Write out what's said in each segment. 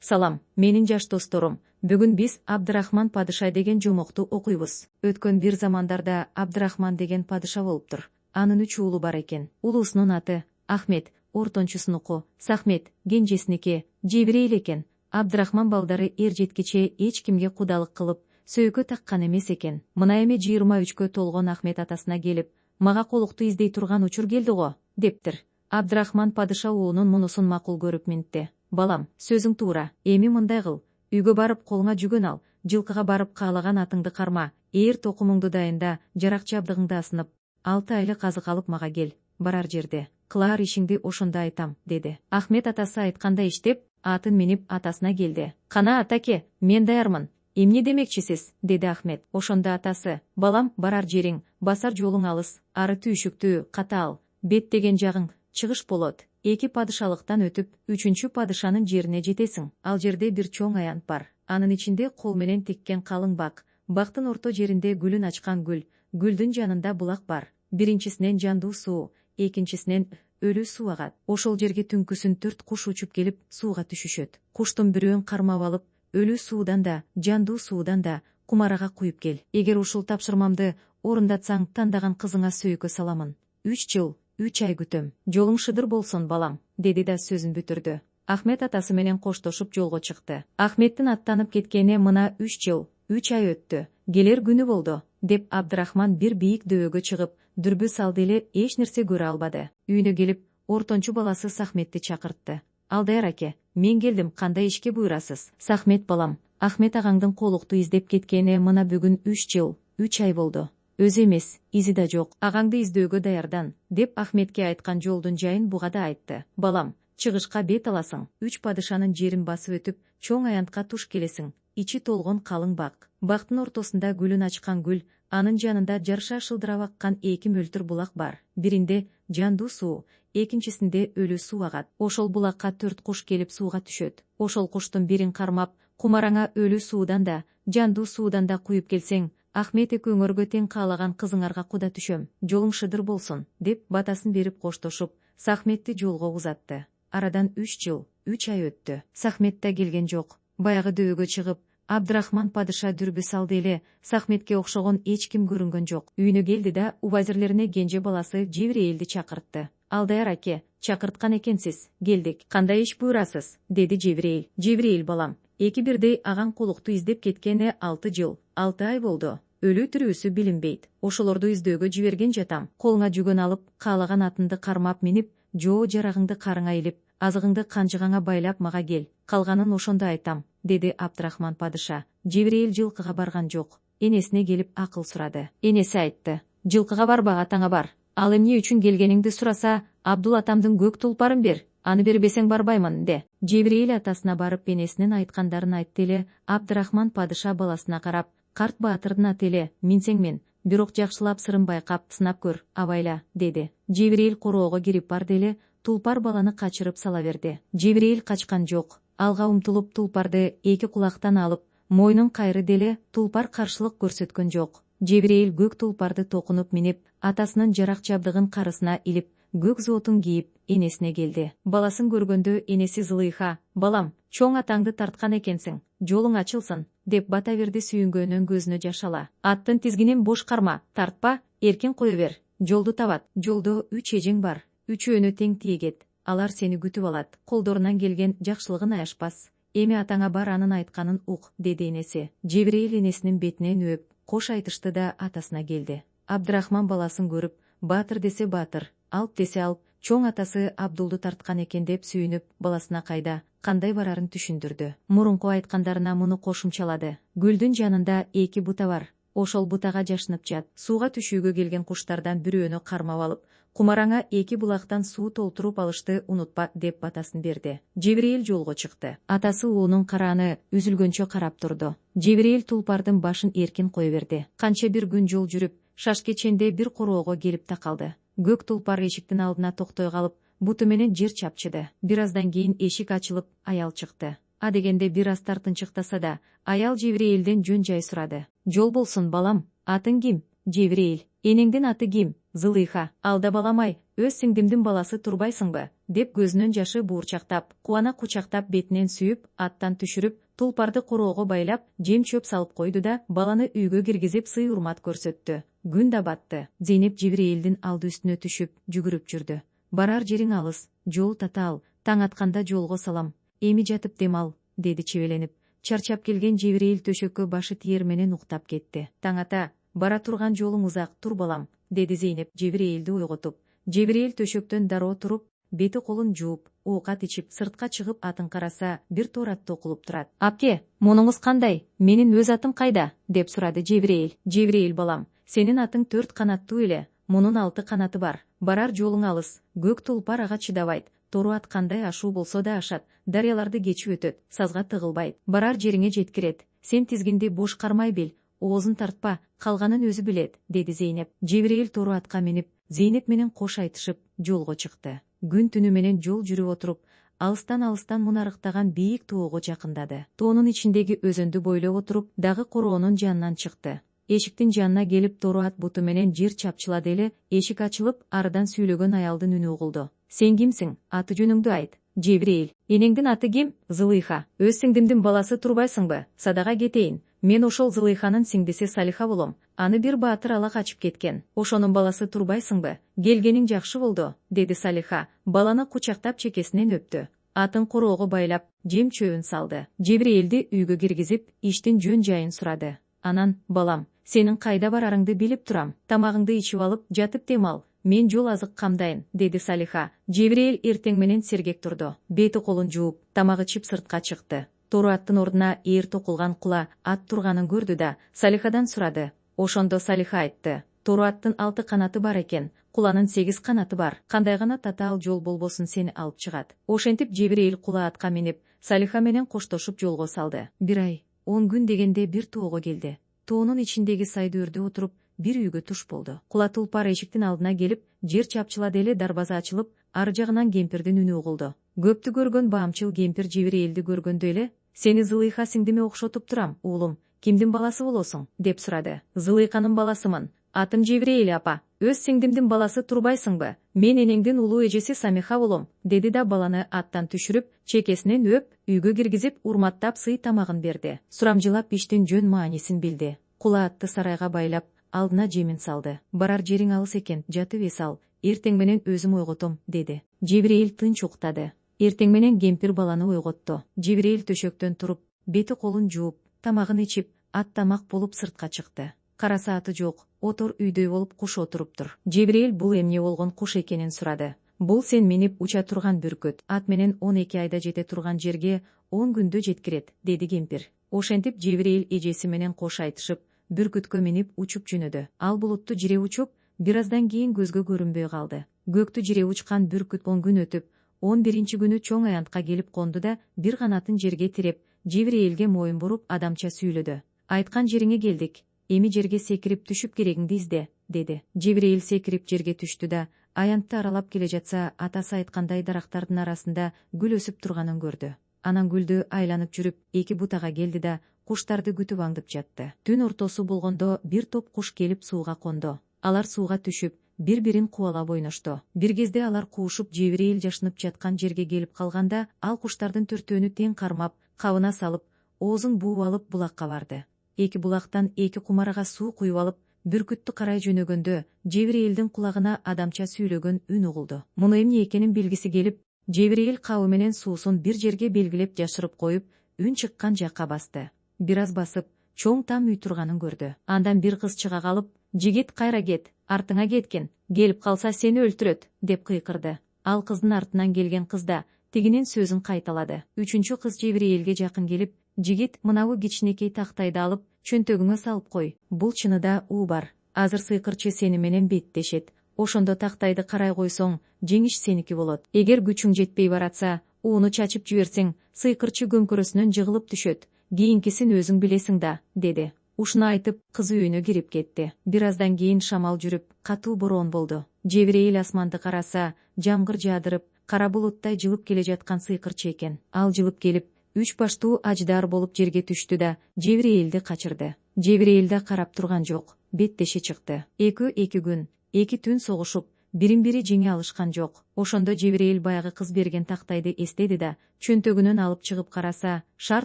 Салам, менин жаш досторум. Бүгүн биз Абдырахман падыша деген жомокту окуйбуз. Өткөн бир замандарда Абдырахман деген падыша болуптур. Анын 3 уулу бар экен. Улуусунун аты Ахмет, ортончусунуку Сахмет, кенжесиники Жебирейил экен. Абдырахман балдары эр жеткиче эч кимге кудалык кылып, сөйкө таккан эмес экен. Мына эми 23-кө толгон Ахмет атасына келип, мага колукту издей турган учур келди го, дептир. Абдырахман падыша уулунун мунусун макул көрүп минтти. Балам, сөзүң туура. Эми мындай кыл. Үйгө барып колуңа жүгөн ал. Жылкыга барып каалаган атыңды карма. Ээр токумуңду дайында, жарак жабдыгыңды асынып, 6 айлык азык алып мага кел. Барар жерде кылаар ишиңди ошондо айтам, деди. Ахмет атасы айткандай иштеп, атын минип атасына келди. Кана атаке, мен даярмын. Эмне демекчисиз, деди Ахмет. Ошондо атасы: балам, барар жериң, басар жолуң алыс, ары түйшүктүү, катаал, бет деген жагың чыгыш болот. 2 падышалыктан өтүп, 3-чү падышанын жерине жетесиң. Ал жерде бир чоң аянт бар. Анын ичинде кол менен тиккен калың бак. Бактын орто жеринде гүлүн ачкан гүл. Гүлдүн жанында булак бар. Биринчисинен жандуу суу, экинчисинен өлүү суу агат. Ошол жерге түнкүсүн 4 куш учуп келип сууга түшүшөт. Куштун бирөөн кармап алып, өлүү суудан да, жандуу суудан да кумарага куюп кел. Эгер ушул тапшырмамды орундатсаң, тандаган кызыңа сөйкө саламын. 3 жыл, 3 ай күтөм. Жолуң шыдыр болсун, балам, деди да сөзүн бүтүрдү. Ахмет атасы менен коштошуп жолго чыкты. Ахметтин аттанып кеткенине мына 3 жыл, 3 ай өттү. Келер күнү болду, деп Абдырахман бир бийик дөөгө чыгып, дүрбү салды эле эч нерсе көрө албады. Үйүнө келип, ортончу баласы Сахметти чакыртты. Алдаяр аке, мен келдим, кандай ишке буйрасыз? Сахмет балам, Ахмет агаңдын колукту издеп кеткенине мына бүгүн 3 жыл, 3 ай болду. Өзү эмес, изи да жок. Агаңды издөөгө даярдан, деп Ахметке айткан жолдун жайын буга да айтты. Балам, чыгышка бет аласың. 3 падышанын жерин басып өтүп, чоң аянтка туш келесиң. Ичи толгон калың бак. Бактын ортосунда гүлүн ачкан гүл, анын жанында жарша шылдырап аккан 2 мөлтүр булак бар. Биринде жандуу суу, экинчисинде өлүү суу агат. Ошол булакка 4 куш келип сууга түшөт. Ошол куштун бирин кармап, кумараңа өлүү суудан да, жандуу суудан да куюп келсең, Ахмет экөөңөргө тең каалаган кызыңарга куда түшөм. Жолуң шыдыр болсун, деп батасын берип коштошуп, Сахметти жолго узатты. Арадан 3 жыл, 3 ай өттү. Сахмет да келген жок. Баягы дөөгө чыгып, Абдырахман падыша дүрбү салды эле, Сахметке окшогон эч ким көрүнгөн жок. Үйүнө келди да убазирлерине кенже баласы Жебирейилди чакыртты. Алдаяр аке, чакырткан экенсиз. Келдик. Кандай иш буйрасыз? Деди Жебирейил. Жебирейил балам, эки бирдей агаң колукту издеп кеткенине 6 жыл, 6 ай болду. Өлүү тирүүсү билинбейт. Ошолорду издөөгө жиберген жатам. Колуңа жүгөн алып, каалаган атыңды кармап минип, жоо жарагыңды карыңа илип, азыгыңды канжыгаңа байлап мага кел. Калганын ошондо айтам, деди Абдырахман падыша. Жебирейил жылкыга барган жок. Энесине келип акыл сурады. Энеси айтты: жылкыга барбага атаңа бар. Ал эмне үчүн келгениңди сураса, Абдул атамдын көк тулпарын бер. Аны бербесең барбаймын, де. Жебирейил атасына барып энесинин айткандарын айтты эле, Абдырахман падыша баласына карап: карт баатырдын аты эле, минсең мен, бирок жакшылап сырын байкап сынап көр, абайла, деди. Жебирейил короого кирип барды эле, тулпар баланы качырып сала берди. Жебирейил качкан жок. Алга умтулуп тулпарды 2 кулактан алып, мойнун кайрыды эле, тулпар каршылык көрсөткөн жок. Жебирейил көк тулпарды токунуп минип, атасынын жарак жабдыгын карысына илип, көк зоотун кийип, энесине келди. Баласын көргөндө энеси Зылыйха: балам, чоң атаңды тарткан экенсиң, жолуң ачылсын, деп бата берди сүйүнгөнүнөн көзүнө жаш ала. Аттын тизгинин бош карма, тартпа, эркин кое бер. Жолду табат. Жолдо 3 эжең бар. Үчөөнө тең тийгет. Алар сени күтүп алат. Колдорунан келген жакшылыгын аяшпас. Эми атаңа бар, анын айтканын ук, деди энеси. Жебирейил энесинин бетиненөөп, кош айтышты да атасына келди. Абдырахман баласын көрүп, баатыр десе баатыр, алп десе алп, чоң атасы Абдулду тарткан экен деп сүйүнүп, баласына кайда, кандай барарын түшүндүрдү. Мурунку айткандарына муну кошумчалады. Гүлдүн жанында 2 бута бар. Ошол бутага жашынып жат. Сууга түшүүгө келген куштардан бирөөнү кармап алып, кумараңа 2 булактан суу толтуруп алышты унутпа, деп батасын берди. Жебирейил жолго чыкты. Атасы уулунун карааны үзүлгөнчө карап турду. Жебирейил тулпардын башын эркин кое берди. Канча бир күн жол жүрүп, шаш кеченде бир короого келип такалды. Көк тулпар эшиктин алдына токтой калып, буту менен жер чапчыды. Бир аздан кийин эшик ачылып, аял чыкты. А дегенде бир аз тартынчыктаса да, аял Жебирейилден жөн жай сурады. Жол болсун балам, атың ким? Жебирейил: энеңдин аты ким? Зылыйха, алда баламай, өз сиңдимдин баласы турбайсыңбы? Деп көзүнөн жашы буурчактап, кубана кучактап бетинен сүйүп, аттан түшүрүп, тулпарды короого байлап, жем чөп салып койду да, баланы үйгө киргизип сый урмат көрсөттү. Күн да батты. Зейнеп Жибирейилдин алды үстүнө түшүп, жүгүрүп жүрдү. Барар жериң алыс, жол татаал, таң атканда жолго салам. Эми жатып дем ал, деди чебеленип. Чарчап келген Жибирейил төшөккө башы тиер менен уктап кетти. Таң ата, бара турган жолуң узак, тур балам, деди Зейнеп Жибирейилди ойготуп. Жибирейил төшөктөн дароо туруп, бети колун жууп, оокат ичип, сыртка чыгып атын караса, бир тоор атты окулуп турат. Апке, мунуңуз кандай? Менин өз атым кайда? Деп сурады Жибирейил. Жибирейил балам, сенин атың 4 канаттуу эле, мунун 6 канаты бар. Барар жолуң алыс, көк тулпар ага чыдабайт. Тору ат кандай ашуу болсо да ашат, дарыяларды кечип өтөт, сазга тыгылбайт. Барар жериңе жеткирет. Сен тизгинди бош кармай бил, оозун тартпа, калганын өзү билет, деди Зейнеп. Жибирейил тору атка минип, Зейнеп менен кош айтышып, жолго чыкты. Күн түнү менен жол жүрүп отуруп, алыстан мунарыктаган бийик тоого жакындады. Тоонун ичиндеги өзөндү бойлоп отуруп, дагы короонун жанынан чыкты. Эшиктин жанына келип, тору ат буту менен жер чапчылады эле, эшик ачылып, арыдан сүйлөгөн аялдын үнү угулду. Сен кимсиң? Аты жөнүңдү айт. Жибирейил. Энеңдин аты ким? Зылыйха. Өз сиңдимдин баласы турбайсыңбы? Садага кетейин. Мен ошол Зылыйханын сиңдиси Салиха болом. Аны бир баатыр ала качып кеткен. Ошонун баласы турбайсыңбы? Келгениң жакшы болду, деди Салиха. Баланы кучактап чекесинен өптү. Атын короого байлап, жем чөбүн салды. Жибирейилди үйгө киргизип, иштин жөн жайын сурады. Анан, балам, сенин кайда барарыңды билип турам. Тамагыңды ичип алып, жатып дем ал. Мен жол азык камдайын, деди Салиха. Жибирейил эртең менен сергек турду. Бети колун жууп, тамак ичип сыртка чыкты. Тору аттын ордуна ээр токулган кула ат турганын көрдү да, Салихадан сурады. Ошондо Салиха айтты. Тору аттын 6 канаты бар экен, куланын 8 канаты бар. Кандай гана татаал жол болбосун сени алып чыгат. Ошентип Жибирейил кула атка минип, Салиха менен коштошуп жолго салды. 1 ай, 10 күн дегенде бир тоого келди. Тоонун ичиндеги сайдүрдө отуруп, бир үйгө туш болду. Кула тулпар эшиктин алдына келип, жер чапчылады эле, дарбаза ачылып, ары жагынан кемпирдин үнү угулду. Көптү көргөн баамчыл кемпир Жибирейилди көргөндө эле, сени Зылыйха сиңдиме окшотуп турам, уулум, кимдин баласы болосуң? Деп сурады. Зылыйханын баласымын. Атым Жибирейил апа. Өз сиңдимдин баласы турбайсыңбы? Мен энеңдин улуу эжеси Самиха болом, деди да баланы аттан түшүрүп, чекесинен өп, үйгө киргизип, урматтап сый тамагын берди. Сурамжылап иштин жөн маанисин билди. Кула атты сарайга байлап, алдына жемин салды. Барар жериң алыс экен, жатып эс ал. Эртең менен өзүм ойготом, деди. Жибирейил тынч уктады. Эртең менен кемпир баланы ойготту. Жибирейил төшөктөн туруп, бети колун жууп, тамагын ичип, ат тамак болуп сыртка чыкты. Караса аты жок, отор үйдөй болуп куш отуруптур. Жибирейил бул эмне болгон куш экенин сурады. Бул сен минип уча турган бүркүт. Ат менен 12 айда жете турган жерге 10 күндө жеткирет, деди кемпир. Ошентип Жибирейил эжеси менен кош айтышып, бүркүткө минип учуп жөнөдү. Ал булутту жире учуп, бир аздан кийин көзгө көрүнбөй калды. Көктү жире учкан бүркүт 10 күн өтүп, 11-чи күнү чоң аянтка келип конду да, бир канатын жерге тиреп, Жибирейилге моюн буруп адамча сүйлөдү. Айткан жериңе келдик. Эми жерге секирип түшүп керегиңди изде, деди. Жибирейил секирип жерге түштү да, аянтты аралап келе жатса, атасы айткандай дарактардын арасында гүл өсүп турганын көрдү. Анан гүлдү айланып жүрүп, 2 бутага келди да, куштарды күтүп аңдып жатты. Түн ортосу болгондо бир топ куш келип сууга кондо. Алар сууга түшүп, бири-бирин кубалап ойношту. Бир кезде алар куушуп Жибирейил жашынып жаткан жерге келип калганда, ал куштардын 4-өөнү тең кармап, кабына салып, оозун бууп алып булакка барды. 2 булактан 2 кумарага суу куюп алып, бүркүттү карай жөнөгөндө, Жибирейилдин кулагына адамча сүйлөгөн үн угулду. Муну эмне экенин билгиси келип, Жибирейил кабы менен суусун бир жерге белгилеп жашырып коюп, үн чыккан жакка басты. Бир аз басып, чоң там үй турганын көрдү. Андан бир кыз чыга калып, «Жигит, кайра кет, артыңа кеткен, келип калса сени өлтүрөт», деп кыйкырды. Ал кыздын артынан келген кыз да тигинен сөзүн кайталады. 3-чү кыз Жибирейилге жакын келип, «Жигит, мынабу кичинекей тактайды алып, чөнтөгүңө салып кой. Бул чынында уу бар. Азыр сыйкырчы сени менен беттешет. Ошондо тактайды карай койсоң, жеңиш сеники болот. Эгер күчүң жетпей баратса, ууну чачып жиберсең, сыйкырчы көмкөрөсүнөн жыгылып түшөт. Кийинкисин өзүң билесиң да», деди. Ушуну айтып, кыз үйүнө кирип кетти. Бир аздан кийин шамал жүрүп, катуу бороон болду. Жибирейил асманды караса, жамгыр жаадырып, кара булуттай жылып келе жаткан сыйкырчы экен. Ал жылып келип, 3 баштуу аждар болуп жерге түштү да, Жибирейилди качырды. Жибирейил да карап турган жок, беттеше чыкты. 2 күн, эки түн согушуп, бирин-бири жеңе алышкан жок. Ошондо Жебирейил баягы кыз берген тактайды эстеди да, чөнтөгүнөн алып чыгып караса, шар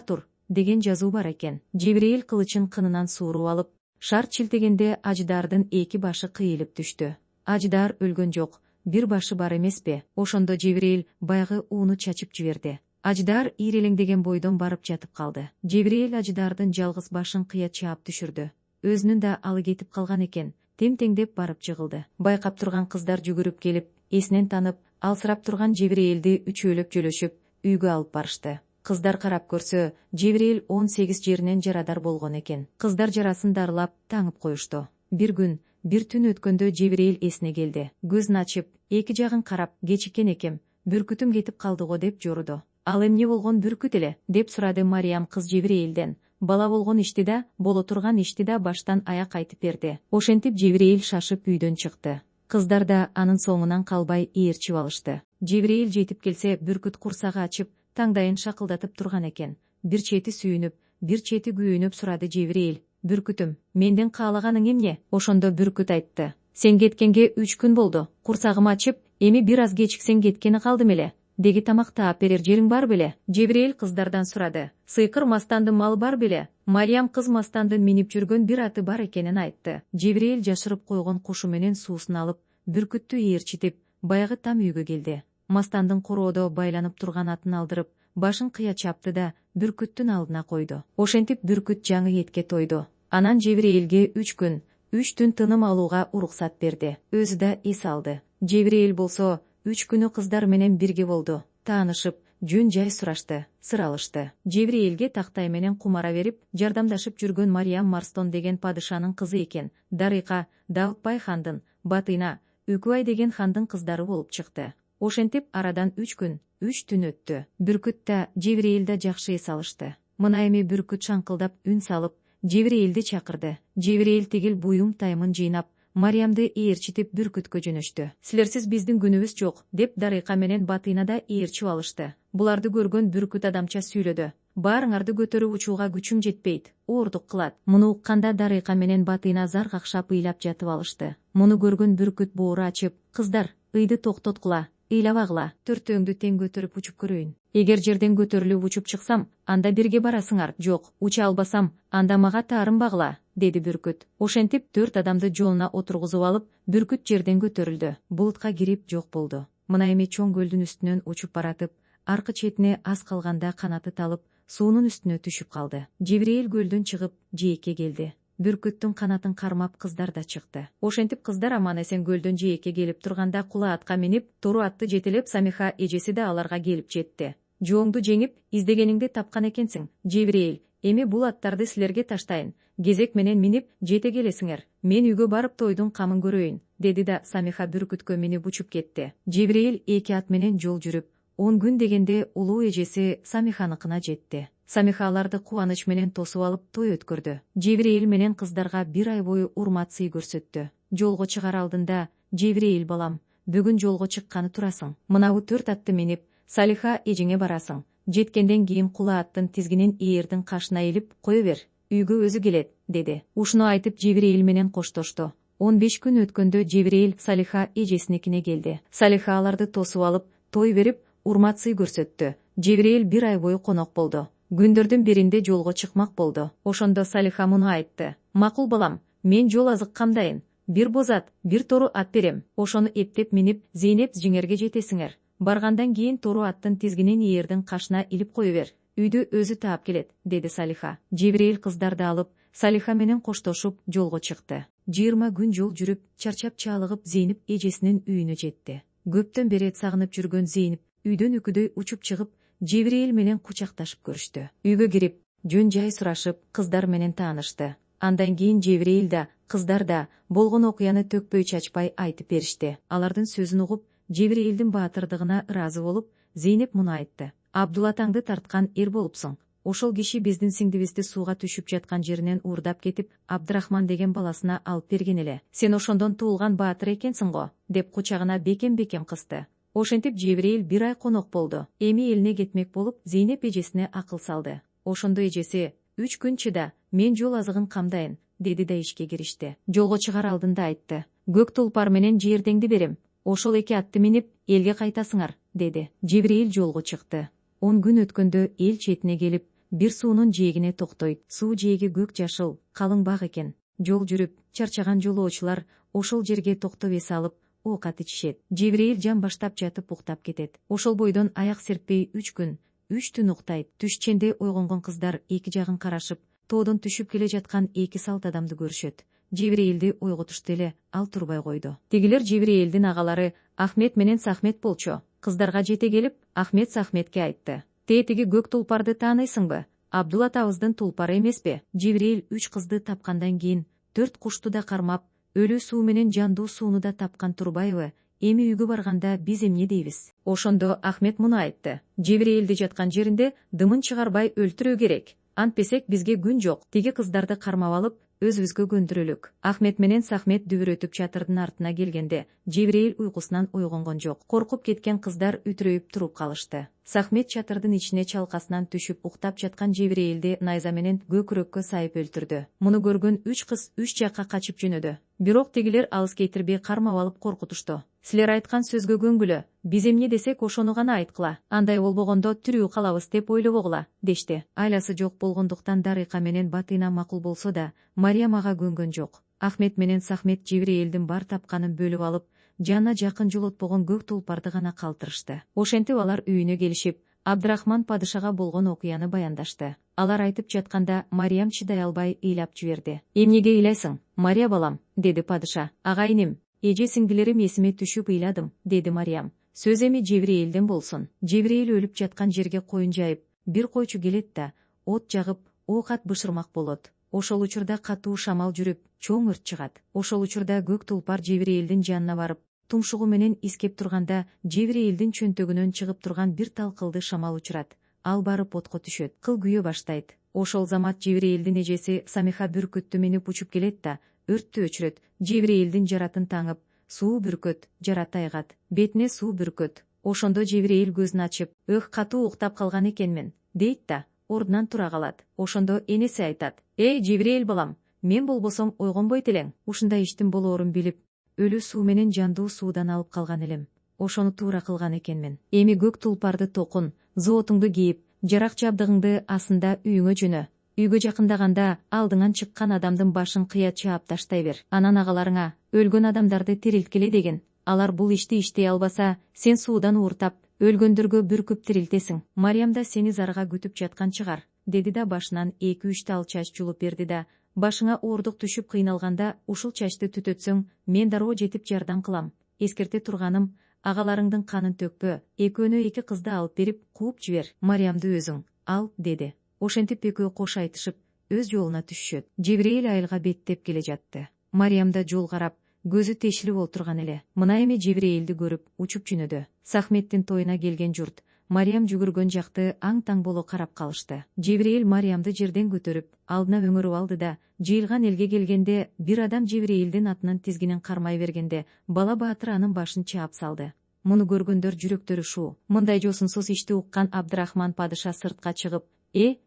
тур деген жазуу бар экен. Жебирейил кылычын кынынан сууруп алып, шар чилтегенде Аждардын эки башы кыйылып түштү. Аждар өлгөн жок, бир башы бар эмеспи? Ошондо Жебирейил баягы ууну чачып жиберди. Аждар ийрелеңдеген бойдон барып жатып калды. Жебирейил Аждардын жалгыз башын кыя чаап түшүрдү. Өзүнүн да алы кетип калган экен. Тем-теңдеп барып жыгылды. Байкап турган кыздар жүгүрүп келип, эсинен танып, алсырап турган Жебирейилди үчөөлөп жөлөшүп, үйгө алып барышты. Кыздар карап көрсө, Жебирейил 18 жеринен жарадар болгон экен. Кыздар жарасын дарылап, таңып коюшту. Бир күн, бир түн өткөндө Жебирейил эсине келди. Көзүн ачып, эки жагын карап, кечиккен экем, бүркүтүм кетип калдыго деп жоруду. Ал эмне болгон бүркүт эле? Деп сурады Мариям кыз Жебирейилден. Бала болгон ишти да, боло турган ишти да баштан аяк айтып берди. Ошентип Жебирейил шашып үйдөн чыкты. Кыздар да анын соңунан калбай ээрчип алышты. Жебирейил жетип келсе, бүркүт курсагы ачып, таңдайын шакылдатып турган экен. Бир чети сүйүнүп, бир чети күйүнүп сурады Жебирейил. Бүркүтүм, менден каалаганың эмне? Ошондо бүркүт айтты. Сен кеткенге 3 күн болду. Курсагым ачып, эми бир аз кечиксең кеткени калдым эле. Деги тамак таап берер жериң бар беле? Жебирейил кыздардан сурады. Сыйкыр Мастандын малы бар беле? Мариям кыз Мастандын минип жүргөн бир аты бар экенин айтты. Жебирейил жашырып койгон кушу менен суусун алып, бүркүттү ээрчитип, баягы там үйгө келди. Мастандын короодо байланып турган атын алдырып, башын кыя чапты да бүркүттүн алдына койду. Ошентип бүркүт жаңы этке тойду. Анан Жебирейилге 3 күн, 3 түн тыным алууга уруксат берди. Өзү да эс алды. Жебирейил болсо 3 күнү кыздар менен бирге болду. Таанышып, жөн жай сурашты, сыр алышты. Жебирейилге тактай менен кумара берип, жардамдашып жүргөн Мариям Марстон деген падышанын кызы экен. Дарыйка, Давытбай хандын, Батыйна, Үкүбай деген хандын кыздары болуп чыкты. Ошентип арадан 3 күн, 3 түн өттү. Бүркүт да, Жебирейил да жакшы эс алышты. Мына эми бүркүт шаңкылдап үн салып, Жебирейилди чакырды. Жебирейил тигил буюм таймын жыйнап, Мариямды ээрчитип бүркүткө жөнөштү. Силерсиз биздин күнүбүз жок, деп Дарыйка менен Батыйна да ээрчип алышты. Буларды көргөн бүркүт адамча сүйлөдү. Баарыңарды көтөрүп учууга күчүм жетпейт, оордук кылат. Муну укканда Дарыйка менен Батыйна зар какшап ыйлап жатып алышты. Муну көргөн бүркүт боору ачып, кыздар, ыйды токтоткула, ыйлабагыла, төртөөңдү тең көтөрүп учуп көрөйүн. Эгер жерден көтөрүлүп учуп чыксам, анда бирге барасыңар. Жок, уча албасам, анда мага таарынбагыла, деди бүркүт. Ошентип 4 адамды жолуна отургузуп алып, бүркүт жерден көтөрүлдү. Булутка кирип жок болду. Мына эми чоң көлдүн үстүнөн учуп баратып, аркы четине аз калганда канаты талып, суунун үстүнө түшүп калды. Жебирейил көлдөн чыгып, жээкке келди. Бүркүттүн канатын кармап кыздар да чыкты. Ошентип кыздар аман эсен көлдөн жээкке келип турганда кула атка минип, тору атты жетелеп Самиха эжеси да аларга келип жетти. Жооңду жеңип, издегениңди тапкан экенсиң, Жебирейил. Эми бул аттарды силерге таштайын. Кезек менен минип, жете келесиңер. Мен үйгө барып тойдун камын көрөйүн, деди да Самиха бүркүткө минип учуп кетти. Жебирейил 2 ат менен жол жүрүп, 10 күн дегенде улуу эжеси Самиханыкына жетти. Самиха аларды кубаныч менен тосуп алып той өткөрдү. Жебирейил менен кыздарга 1 ай бою урмат сый көрсөттү. Жолго чыгар алдында, Жебирейил балам, бүгүн жолго чыкканы турасың. Мынабу 4 атты минип, Салиха эжеңе барасың. Жеткенден кийин кула аттын тизгинин ээрдин кашына илип кое бер. Үйгө өзү келет, деди. Ушуну айтып Жебирейил менен коштошту. 15 күн өткөндө Жебирейил Салиха эжесиникине келди. Салиха аларды тосуп алып, той берип, урмат сый көрсөттү. Жебирейил 1 ай бою конок болду. Күндөрдүн биринде жолго чыкмак болду. Ошондо Салиха муну айтты. Макул балам, мен жол азык камдайын. 1 боз ат, 1 тору ат берем. Ошону эптеп минип, Зейнеп жиңерге жетесиңер. Баргандан кийин тору аттын тизгинин ээрдин кашына илип кое бер. Үйдү өзү таап келет, деди Салиха. Жебирейил кыздарды алып, Салиха менен коштошуп, жолго чыкты. 20 күн жол жүрүп, чарчап чалыгып Зейнеп эжесинин үйүнө жетти. Көптөн бери сагынып жүргөн Зейнеп үйдөн үкүдөй учуп чыгып, Жебирейил менен кучакташып көрүштү. Үйгө кирип, жөн жай сурашып, кыздар менен таанышты. Андан кийин Жебирейил да, кыздар да болгон окуяны төкпөй чачпай айтып беришти. Алардын сөзүн угуп, Жебирейилдин баатырдыгына ыраазы болуп, Зейнеп муну айтты. Абдулатаңды тарткан эр болупсуң. Ошол киши биздин сиңдибизди сууга түшүп жаткан жеринен уурдап кетип, Абдрахман деген баласына алып берген эле. Сен ошондон туулган баатыр экенсиң го, деп кучагына бекем-бекем кысты. Ошентип Жебирейил 1 ай конок болду. Эми элине кетмек болуп, Зейнеп эжесине акыл салды. Ошондо эжеси, 3 күн чыда, мен жол азыгын камдайын, деди да ишке киришти. Жолго чыгар алдында айтты. көк тулпар менен жердеңди берем. Ошол эки атты минип элге кайтасыңар, деди. Жибирейил жолго чыкты. 10 күн өткөндө эл четине келип, бир суунун жээгине токтойт. Суу жээги көк жашыл, калың бак экен. Жол жүрүп, чарчаган жолоочулар ошол жерге токтоп эс алып, оокат ичишет. Жибирейил жан баштап жатып уктап кетет. Ошол бойдон аяк серппей 3 күн, 3 түн уктайт. Түшченде ойгонгон кыздар эки жагын карашып, тоодон түшүп келе жаткан эки салт адамды көрүшөт. Жибирейилди ойготушту эле, ал турбай койду. Тигилер Жибирейилдин агалары Ахмет менен Сахмет болчу. Кыздарга жете келип, Ахмет Сахметке айтты. Тетиги көк тулпарды тааныйсыңбы? Абдул атабыздын тулпары эмеспи? Жибирейил 3 кызды тапкандан кийин 4 кушту да кармап, өлүү суу менен жандуу сууну да тапкан турбайбы? Эми үйгө барганда биз эмне дейбиз? Ошондо Ахмет муну айтты. Жибирейилди жаткан жеринде дымын чыгарбай өлтүрүү керек. Антпесек бизге күн жок. Тиги кыздарды кармап алып, өзүбүзгө көндүрөлүк. Ахмет менен Сахмет дүбүрөтүп чатырдын артына келгенде, Жибирейил уйкусунан ойгонгон жок. Коркуп кеткен кыздар үтүрөйүп туруп калышты. Сахмет чатырдын ичине чалкасынан түшүп уктап жаткан Жибирейилди найза менен көкүрөккө сайып өлтүрдү. Муну көргөн 3 кыз 3 жакка качып жөнөдү. Бирок тигилер алыс кетирбей кармап алып коркутушту. Силер айткан сөзгө көнгүлө, биз эмне десек ошону гана айткыла. Андай болбогондо тирүү калабыз деп ойлобогула, дешти. Айласы жок болгондуктан Дарыка менен Батына макул болсо да, Мариям ага көнгөн жок. Ахмет менен Сахмет Жибирейилдин бар тапканын бөлүп алып, жанына жакын жолотпогон көк тулпарды гана калтырышты. Ошентип алар үйүнө келишип, Абдрахман падышага болгон окуяны баяндашты. Алар айтып жатканда Мариям чыдай албай ыйлап жиберди. Эмнеге ыйлайсың, Мария балам, деди падыша. Агайыным, эже сиңдилерим эсиме түшүп ыйладым, деди Мариям. Сөз эми Жибирейилден болсун. Жибирейил өлүп жаткан жерге коюн жайып, бир койчу келет да, от жагып, оокат бышырмак болот. Ошол учурда катуу шамал жүрүп, чоң өрт чыгат. Ошол учурда көк тулпар Жибирейилдин жанына барып, тумшугу менен искеп турганда, Жибирейилдин чөнтөгүнөн чыгып турган бир тал кылды шамал учурат. Ал барып отко түшөт. Кыл күйө баштайт. Ошол замат Жибирейилдин эжеси Самиха бүркүттү минип учуп келет да, өрттү өчүрөт. Жибирейилдин жаратын таңып, суу бүркөт, жарат айгат, бетине суу бүркөт. Ошондо Жибирейил көзүн ачып, «Өх, катуу уктап калган экенмин», дейт да, ордунан тура калат. Ошондо энеси айтат: «Эй, Жибирейил балам, мен болбосом ойгонбойт элең. Ушундай иштин болоорун билип, өлүү суу менен жандуу суудан алып калган элем. Ошону туура кылган экенмин. Эми көк тулпарды токун, зоотуңду кийип, жарак жабдыгыңды асында үйүңө жөнө. Үйгө жакындаганда алдыңан чыккан адамдын башын кыя чаап таштай бер. Анан агаларыңа өлгөн адамдарды тирилткиле деген. Алар бул ишти иштей албаса, сен суудан ууртап, өлгөндөргө бүркүп тирилтесиң. Мариям да сени зарга күтүп жаткан чыгар», деди да башынан 2-3 тал чач жулуп берди да, «Башыңа оордук түшүп кыйналганда ушул чачты түтөтсөң, мен дароо жетип жардам кылам. Эскерте турганым, агаларыңдын канын төкпө. Экөөнө 2 кызды алып берип, кууп жибер. Мариямды өзүң ал», деди. Ошентип экөө кош айтышып, өз жолуна түшүшөт. Жибирейил айылга беттеп келе жатты. Мариям да жол карап, көзү тешилип отурган эле. Мына эми Жибирейилди көрүп, учуп жөнөдү. Сахметтин тоюна келген журт Мариям жүгүргөн жакты аң-таң боло карап калышты. Жибирейил Мариямды жерден көтөрүп, алдына өңөрүп алды да, жыйылган элге келгенде, бир адам Жибирейилдин атынын тизгинин кармай бергенде, бала баатыр анын башын чаап салды. Муну көргөндөр жүрөктөрү шуу. Мындай жосунсуз ишти уккан Абдрахман падыша сыртка чыгып,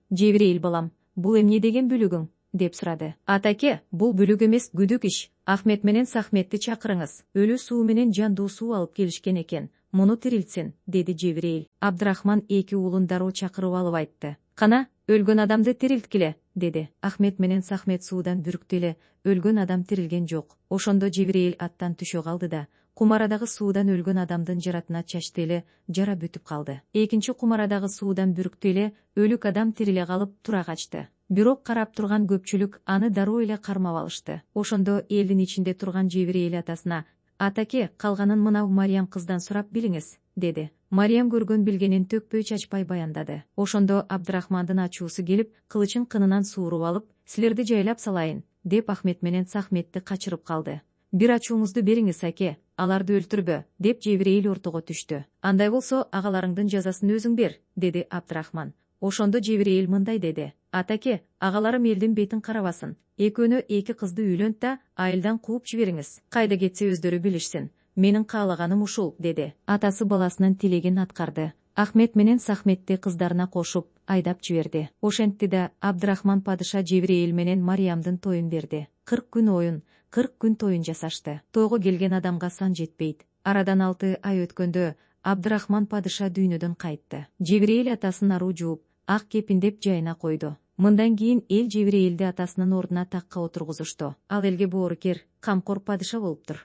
Жибирейил балам, бул эмне деген бүлүгүң?» деп сурады. «Атаке, бул бүлүк эмес, күдүк иш. Ахмет менен Сахметти чакырыңыз. Өлүү суу менен жандуу суу алып келишкен экен. Муну тирилтсин», деди Жибирейил. Абдрахман 2 уулун дароо чакырып алып айтты. «Кана, өлгөн адамды тирилткиле», деди. Ахмет менен Сахмет суудан бүрктү эле, өлгөн адам тирилген жок. Ошондо Жибирейил аттан түшө калды да, кумарадагы суудан өлгөн адамдын жаратына чачты эле, жара бүтүп калды. Экинчи кумарадагы суудан бүрктү эле, өлүк адам тириле калып тура качты. Бирок карап турган көпчүлүк аны дароо эле кармап алышты. Ошондо элдин ичинде турган Жибирейил атасына: «Атаке, калганын мынау Мариям кыздан сурап билиңиз», деди. Мариям көргөн билгенин төкпөй чачпай баяндады. Ошондо Абдрахмандын ачуусу келип, кылычын кынынан сууруп алып, «Силерди жайлап салайын», деп Ахмет менен Сахметти качырып калды. «Бир ачууңузду бериңиз, аке, аларды өлтүрбө», деп Жибирейил ортого түштү. «Андай болсо, агаларыңдын жазасын өзүң бер», деди Абдрахман. Ошондо Жибирейил мындай деди: «Атаке, агаларым элдин бетин карабасын. Экөөнө 2 кызды үйлөнт да, айылдан кууп жибериңиз. Кайда кетсе өздөрү билишсин. Менин каалаганым ушул», деди. Атасы баласынын тилегин аткарды. Ахмет менен Сахметти кыздарына кошуп айдап жиберди. Ошентти да Абдрахман падыша Жебирейил менен Мариямдын тоюн берди. 40 күн оюн, 40 күн тоюн жасашты. Тойго келген адамга сан жетпейт. Арадан 6 ай өткөндө Абдрахман падыша дүйнөдөн кайтты. Жебирейил атасын аруу жууп, ак кепиндеп жайына койду. Мындан кийин эл Жебирейилди атасынын ордуна такка отургузушту. Ал элге боорукер, камкор падыша болуптур.